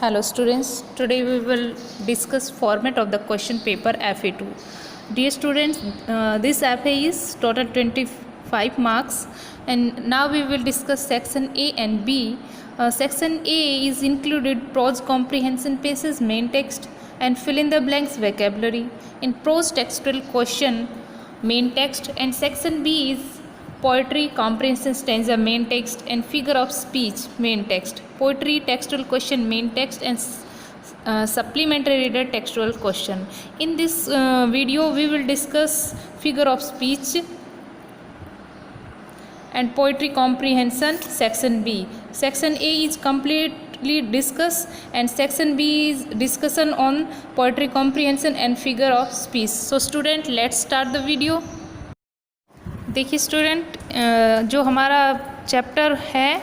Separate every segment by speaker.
Speaker 1: Hello students, today we will discuss format of the question paper FA2. Dear students, this FA is total 25 marks and now we will discuss section A and B. Section A is included prose comprehension pages, main text and fill in the blanks vocabulary. In prose textual question, main text, and section B is poetry comprehension stanza main text and figure of speech main text. Poetry textual question main text and supplementary reader textual question. In this video we will discuss figure of speech and poetry comprehension section B. Section A is completely discussed and section B is discussion on poetry comprehension and figure of speech. So student, let's start the video. देखिए student, जो हमारा chapter है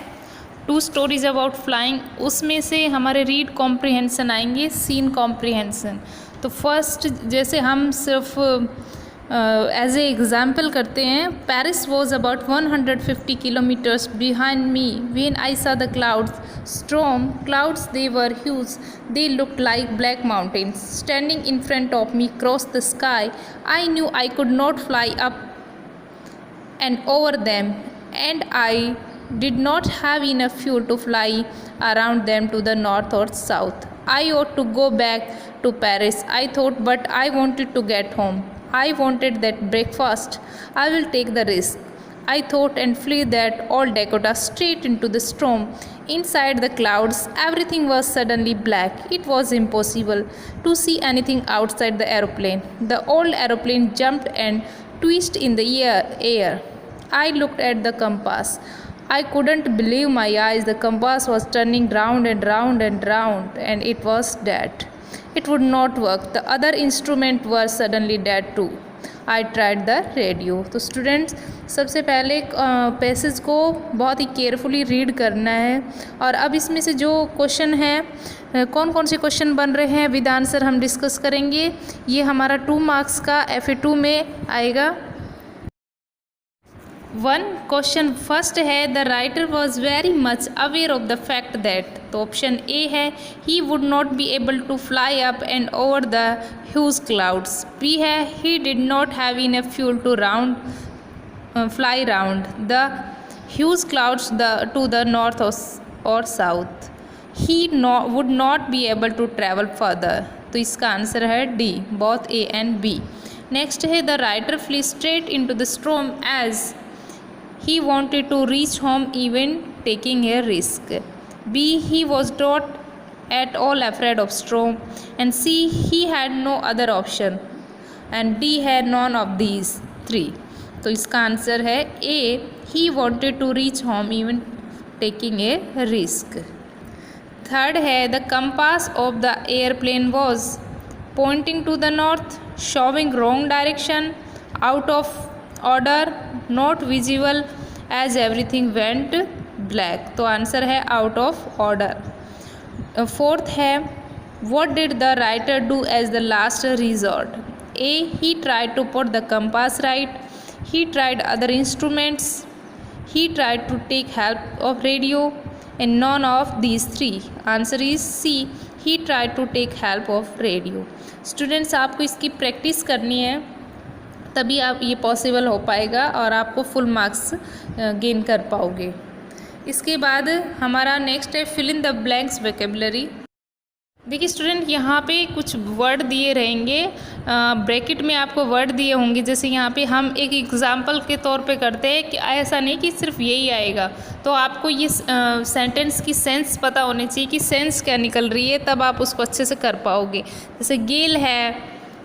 Speaker 1: 2 stories about flying, उसमें से हमारे read comprehension आएंगे, seen comprehension. तो first जैसे हम सिर्फ एज ए एग्जाम्पल करते हैं. Paris was about 150 kilometers behind me when I saw the clouds storm clouds. They were huge, they looked like black mountains standing in front of me cross the sky. I knew I could not fly up and over them, and I did not have enough fuel to fly around them to the north or south. I ought to go back to Paris, I thought, but I wanted to get home. I wanted that breakfast. I will take the risk, I thought, and flee that old Dakota straight into the storm. Inside the clouds, everything was suddenly black. It was impossible to see anything outside the aeroplane. The old aeroplane jumped and twisted in the air. I looked at the compass. I couldn't believe my eyes. The compass was turning round and round and round, and it was dead. It would not work. The other instruments were suddenly dead too. I tried the radio. तो students, सबसे पहले passage को बहुत ही carefully read करना है. और अब इसमें से जो क्वेश्चन है, कौन कौन से क्वेश्चन बन रहे हैं विद आंसर हम डिस्कस करेंगे. ये हमारा 2 मार्क्स का FA2 में आएगा. 1 क्वेश्चन फर्स्ट है, the writer was very much aware of the fact that. तो ऑप्शन ए है, he would not be able to fly up and over the huge clouds. B है, he did not have enough fuel to fly round the huge clouds to the north और south. He would not be able to travel further. तो इसका answer है D, both A and B. Next है, the writer flee straight into the storm as he wanted to reach home even taking a risk. B, he was not at all afraid of storm. And C, he had no other option. And D है none of these 3. तो इसका answer है A, he wanted to reach home even taking a risk. Third है, the compass of the airplane was pointing to the north, showing wrong direction, out of order, not visible as everything went black. तो answer है out of order. Fourth है, what did the writer do as the last resort? A, he tried to put the compass right. He tried other instruments. He tried to take help of radio. And none of these 3. Answer is C, he tried to take help of radio. Students, आपको इसकी practice करनी है, तभी आप ये possible हो पाएगा और आपको फुल मार्क्स गेन कर पाओगे. इसके बाद हमारा नेक्स्ट है fill in the blanks vocabulary. देखिए स्टूडेंट, यहाँ पे कुछ वर्ड दिए रहेंगे, ब्रैकेट में आपको वर्ड दिए होंगे. जैसे यहाँ पे हम एक एग्जांपल के तौर पे करते हैं कि ऐसा नहीं कि सिर्फ यही आएगा. तो आपको ये सेंटेंस की सेंस पता होनी चाहिए कि सेंस क्या निकल रही है, तब आप उसको अच्छे से कर पाओगे. जैसे गेल है,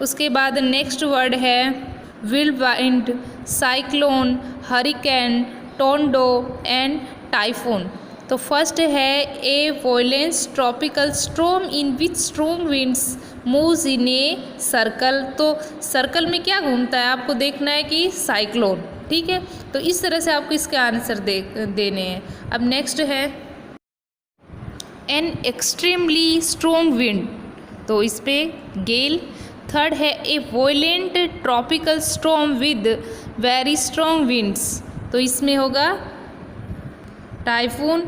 Speaker 1: उसके बाद नेक्स्ट वर्ड है whirlwind, cyclone, hurricane, tornado and typhoon. तो फर्स्ट है ए violent tropical storm in which strong winds moves in a circle. तो सर्कल में क्या घूमता है आपको देखना है कि साइक्लोन. ठीक है, तो इस तरह से आपको इसके आंसर देने हैं. अब नेक्स्ट है एन एक्सट्रीमली स्ट्रॉन्ग विंड. तो इस पे गेल. थर्ड है a violent tropical storm with very strong winds. तो इसमें होगा टाइफून.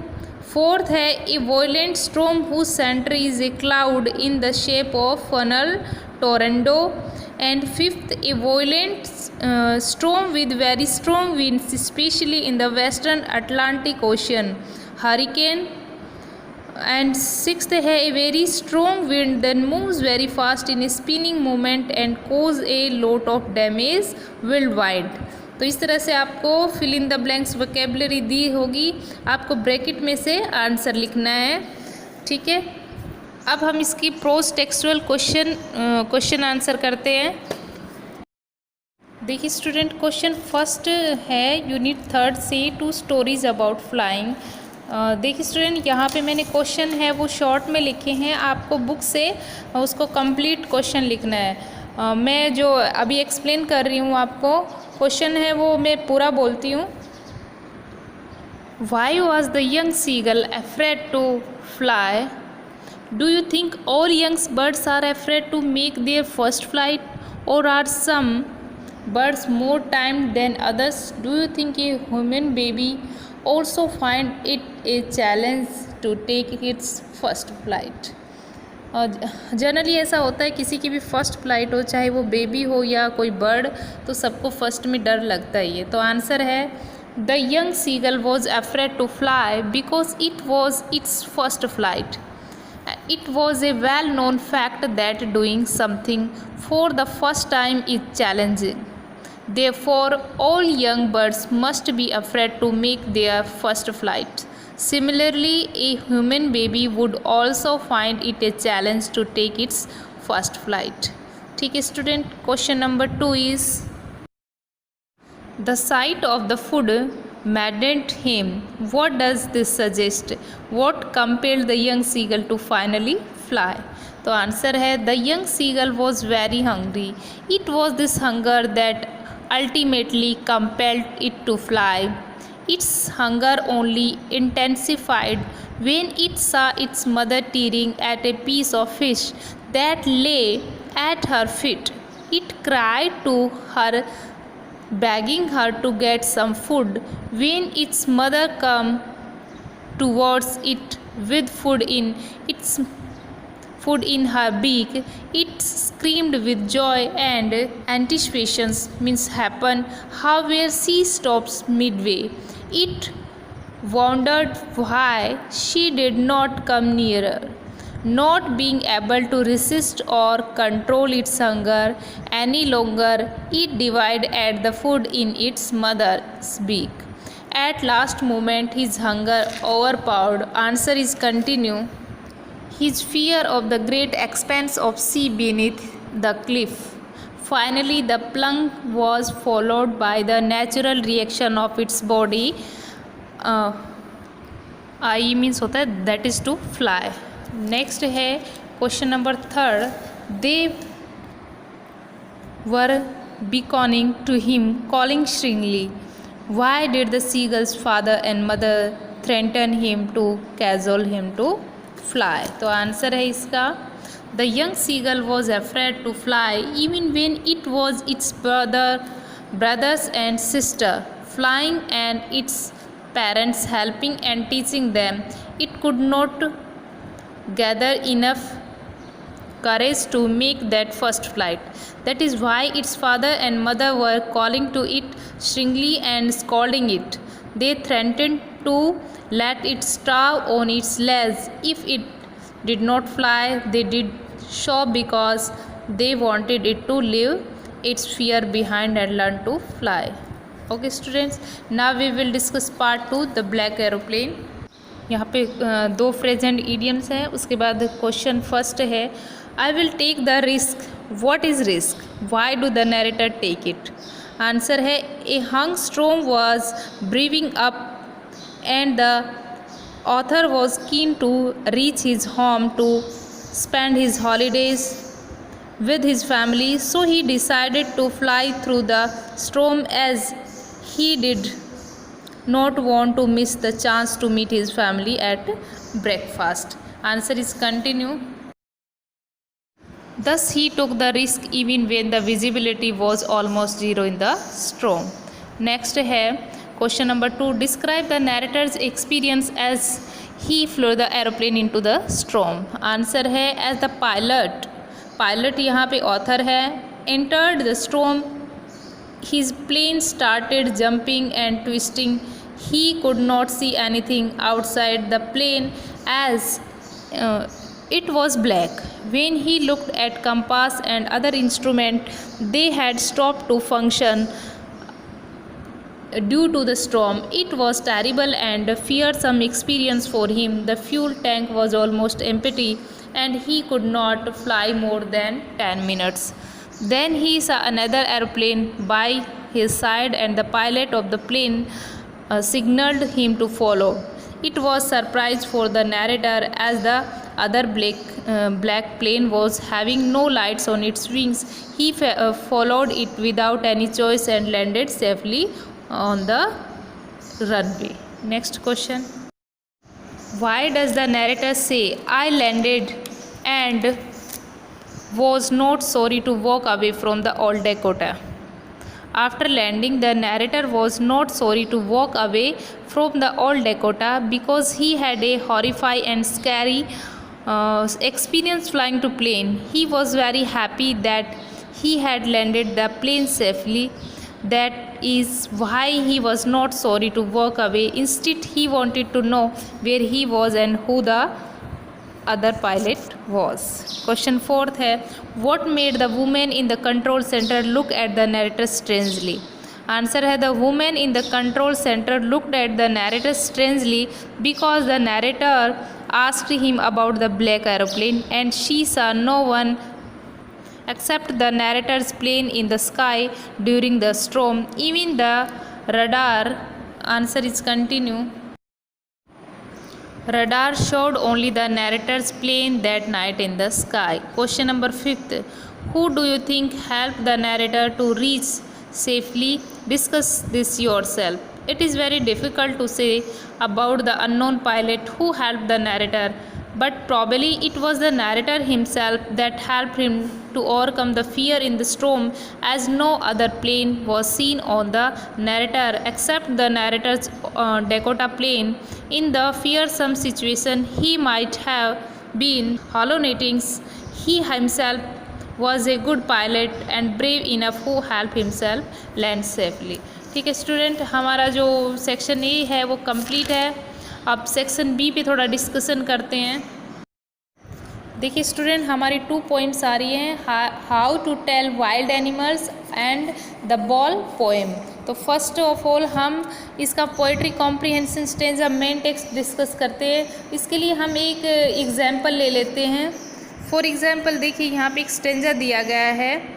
Speaker 1: फोर्थ है a violent storm whose centre is a cloud in the shape of funnel tornado. And fifth a violent storm with very strong winds specially in the western Atlantic ocean, hurricane. And sixth है a very strong wind then moves very fast in a spinning movement and cause a lot of damage world wide. तो इस तरह से आपको fill in the blanks vocabulary दी होगी, आपको bracket में से आंसर लिखना है. ठीक है, अब हम इसकी प्रोज टेक्सचुअल क्वेश्चन आंसर करते हैं. देखिए स्टूडेंट, क्वेश्चन फर्स्ट है यूनिट 3 से 2 स्टोरीज अबाउट फ्लाइंग. देखिए स्टूडेंट, यहाँ पे मैंने क्वेश्चन है वो शॉर्ट में लिखे हैं, आपको बुक से उसको कंप्लीट क्वेश्चन लिखना है. मैं जो अभी एक्सप्लेन कर रही हूँ आपको, क्वेश्चन है वो मैं पूरा बोलती हूँ. Why was the young seagull afraid to fly? Do you think all young birds are afraid to make their first flight, और are some birds more time than others? Do you think a human baby also find it a challenge to take its first flight? Generally ऐसा होता है, किसी की भी first flight हो, चाहे वो बेबी हो या कोई बर्ड, तो सबको फर्स्ट में डर लगता ही है. तो आंसर है the young seagull was afraid to fly because it was its first flight. It was a well-known fact that doing something for the first time is challenging. Therefore, all young birds must be afraid to make their first flight. Similarly, a human baby would also find it a challenge to take its first flight. ठीक है student, question number 2 is the sight of the food maddened him. What does this suggest? What compelled the young seagull to finally fly? तो answer है the young seagull was very hungry. It was this hunger that ultimately compelled it to fly. Its hunger only intensified when it saw its mother tearing at a piece of fish that lay at her feet. It cried to her, begging her to get some food. When its mother came towards it with food in her beak, it screamed with joy and anticipation. Means happen. However, she stops midway. It wondered why she did not come nearer. Not being able to resist or control its hunger any longer, it divided at the food in its mother's beak. At last moment, his hunger overpowered. Answer is continue. His fear of the great expanse of sea beneath the cliff. Finally, the plunge was followed by the natural reaction of its body. I means होता है that is to fly. Next है question number 3. They were beckoning to him, calling shrilly. Why did the seagull's father and mother threaten him to cajole him to fly? तो answer है इसका The young seagull was afraid to fly even when it was its brothers and sister flying and its parents helping and teaching them. It could not gather enough courage to make that first flight. That is why its father and mother were calling to it shrilly and scolding it. They threatened to let it starve on its legs if it did not fly. They did so because they wanted it to leave its fear behind and learn to fly. Okay students, now we will discuss part 2, the black aeroplane. यहाँ पे 2 present idioms हैं. उसके बाद question first है I will take the risk. What is risk? Why do the narrator take it? Answer है a hung storm was brewing up and the author was keen to reach his home to spend his holidays with his family, so he decided to fly through the storm as he did not want to miss the chance to meet his family at breakfast. Answer is continue. Thus he took the risk even when the visibility was almost zero in the storm. Next है question number 2. Describe the narrator's experience as he flow the aeroplane into the storm. Answer है as the pilot यहाँ पे author है, entered the storm his plane started jumping and twisting. He could not see anything outside the plane as it was black. When he looked at compass and other instrument, they had stopped to function due to the storm. It was terrible and fearsome experience for him. The fuel tank was almost empty and he could not fly more than 10 minutes. Then he saw another airplane by his side and the pilot of the plane signaled him to follow. It was surprise for the narrator as the other black plane was having no lights on its wings. He followed it without any choice and landed safely on the runway. Next question. Why does the narrator say, I landed and was not sorry to walk away from the old Dakota? After landing, the narrator was not sorry to walk away from the old Dakota because he had a horrifying and scary experience flying to plane. He was very happy that he had landed the plane safely. That is why he was not sorry to walk away. Instead, he wanted to know where he was and who the other pilot was. Question 4th है, what made the woman in the control center look at the narrator strangely? Answer है, the woman in the control center looked at the narrator strangely because the narrator asked him about the black aeroplane and she saw no one except the narrator's plane in the sky during the storm. Even the radar, answer is continue. Radar showed only the narrator's plane that night in the sky. Question number 5th. Who do you think helped the narrator to reach safely? Discuss this yourself. It is very difficult to say about the unknown pilot who helped the narrator, but probably it was the narrator himself that helped him to overcome the fear in the storm, as no other plane was seen on the narrator except the narrator's Dakota plane. In the fearsome situation he might have been hallucinating, he himself was a good pilot and brave enough who helped himself land safely. ठीक है student, हमारा जो section A है वो complete है. अब section B पे थोड़ा डिस्कशन करते हैं. देखिए स्टूडेंट, हमारी 2 पॉइंट्स आ रही हैं, how to tell wild animals and the ball poem. तो फर्स्ट ऑफ ऑल हम इसका poetry comprehension stanza main text discuss करते हैं. इसके लिए हम एक एग्जाम्पल ले लेते हैं. फॉर एग्जाम्पल देखिए यहाँ पे एक स्टेंजा दिया गया है.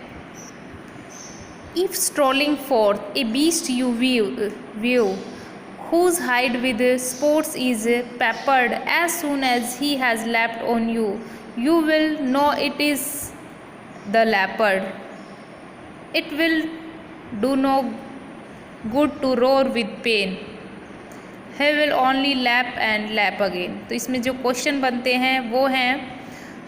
Speaker 1: If strolling forth, a beast you view, whose hide with spots is peppered, as soon as he has leapt on you, you will know it is the leopard. It will do no good to roar with pain. He will only lap and lap again. तो इसमें जो question बनते हैं वो हैं,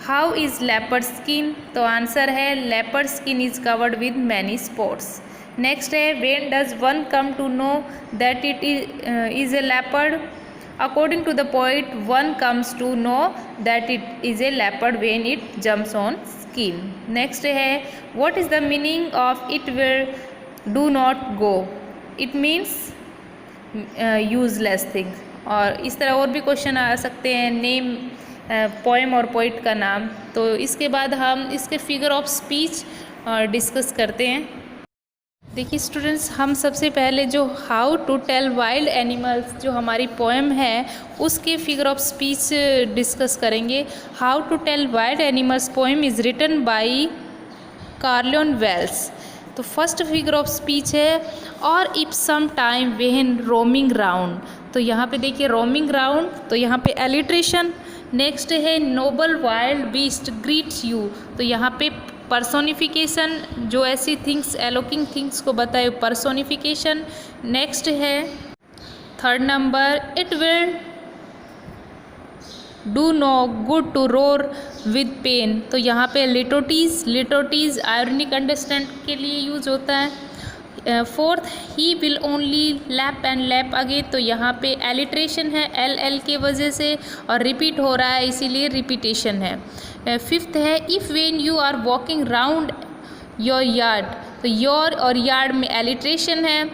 Speaker 1: how is leopard skin? तो answer है leopard skin is covered with many spots. Next है, when does one come to know that it is a leopard? According to the poet, one comes to know that it is a leopard when it jumps on skin. Next है, what is the meaning of it will do not go? It means useless thing. और इस तरह और भी question आ सकते हैं, name poem और poet का नाम. तो इसके बाद हम इसके फिगर ऑफ स्पीच डिस्कस करते हैं. देखिए स्टूडेंट्स, हम सबसे पहले जो how to tell wild animals जो हमारी पोएम है उसके फिगर ऑफ स्पीच डिस्कस करेंगे. How to tell wild animals poem is written by Carolyn Wells. तो फर्स्ट फिगर ऑफ स्पीच है, और if some time when roaming round. तो यहाँ पे देखिए रोमिंग राउंड, तो यहाँ पे एलिट्रेशन. नेक्स्ट है, noble wild beast greets you. तो यहाँ पे पर्सोनिफिकेशन, जो ऐसी थिंग्स एलोकिंग थिंग्स को बताए पर्सोनिफिकेशन. नेक्स्ट है third number, it will do no good to roar with pain. तो यहाँ पे लिटोटीज आयरनिक अंडरस्टैंड के लिए यूज होता है. Fourth, he will only lap and lap again, तो यहाँ पे एलिट्रेशन है एल एल के वजह से और रिपीट हो रहा है इसीलिए रिपीटेशन है। फिफ्थ है, if when you are walking round your yard, तो योर और यार्ड में एलिट्रेशन है।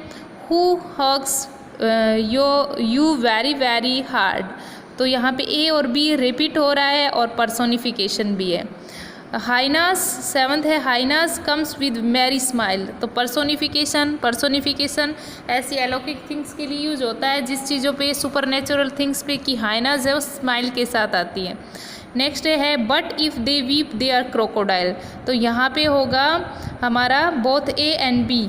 Speaker 1: Who hugs you very very hard, तो यहाँ पे ए और बी रिपीट हो रहा है और पर्सोनिफिकेशन भी है। हाइनास, सेवंथ है, hyenas comes with merry smile, तो पर्सोनिफिकेशन ऐसी अलौकिक थिंग्स के लिए यूज होता है जिस चीज़ों पे सुपरनेचुरल थिंग्स पे कि हाइनास है वो स्माइल के साथ आती है। नेक्स्ट है, but if they weep they are crocodile, तो यहाँ पे होगा हमारा both A and B,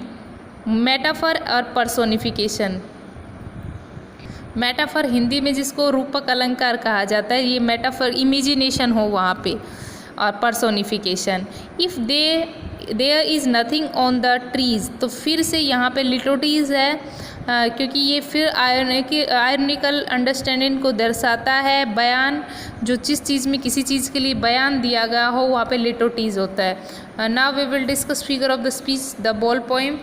Speaker 1: metaphor और पर्सोनिफिकेशन। मेटाफर हिंदी में जिसको रूपक अलंकार कहा जाता है, ये मेटाफर इमेजिनेशन हो वहाँ पे, और personification. If there is nothing on the trees, तो फिर से यहाँ पे लिटोटीज़ है क्योंकि ये फिर आयरनिकल अंडरस्टैंडिंग को दर्शाता है। बयान, जो जिस चीज़ में किसी चीज़ के लिए बयान दिया गया हो वहाँ पे लिटोटीज़ होता है। Now we will discuss figure of the speech, the ball poem.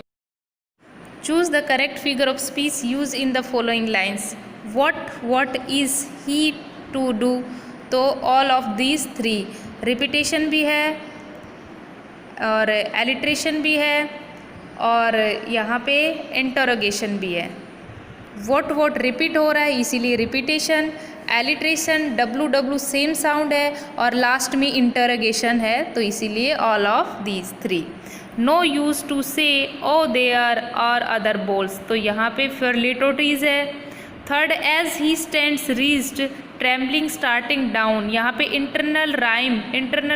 Speaker 1: Choose the correct figure of speech use in the following lines. what is he to do, तो all of these three, repetition भी है और alliteration भी है और यहाँ पे interrogation भी है। what रिपीट हो रहा है इसीलिए repetition, alliteration W same sound है और लास्ट में इंटरोगेशन है तो इसीलिए all of these three. No use to say O there और अदर बोल्स, तो यहाँ पे फिर लिटोटीज है। Third, as he stands reached trembling starting down, यहाँ पे इंटरनल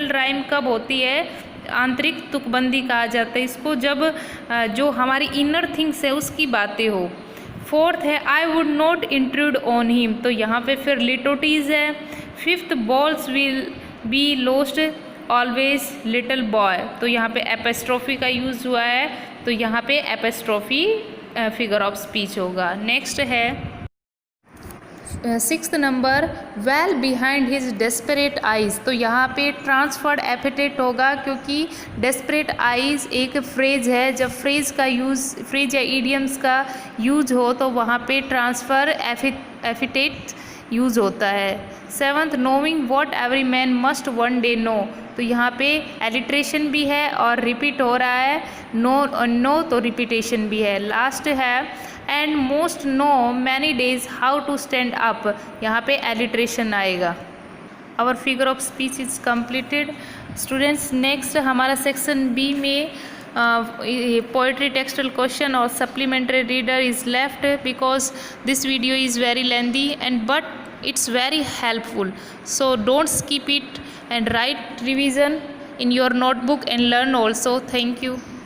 Speaker 1: राइम कब होती है, आंतरिक तुकबंदी कहा जाता है इसको, जब जो हमारी इनर थिंग्स है उसकी बातें हो। फोर्थ है, I would not intrude on him, तो यहाँ पे फिर लिटोटीज है। Fifth, balls will be lost always little boy, तो यहाँ पे एपेस्ट्रोफी का यूज़ हुआ है तो यहाँ पे एपेस्ट्रोफी फिगर ऑफ स्पीच होगा। नेक्स्ट है sixth number, well behind his desperate eyes, तो यहाँ पे ट्रांसफर्ड एपिटेट होगा क्योंकि डेस्परेट आइज़ एक फ्रेज है, जब फ्रेज या ईडियम्स का यूज हो तो वहाँ पे ट्रांसफ़र एपिटेट यूज होता है। Seventh, knowing what every man must one day know, तो यहाँ पे एलिट्रेशन भी है और रिपीट हो रहा है, नो तो रिपीटेशन भी है। लास्ट है, and most no many days how to stand up, यहाँ पे एलिट्रेशन आएगा। Our figure of speech is completed. Students, next हमारा सेक्शन बी में पोएट्री टेक्सटुअल क्वेश्चन और supplementary reader is left because this video is very lengthy and but it's very helpful, so don't skip it and write revision in your notebook and learn also. Thank you.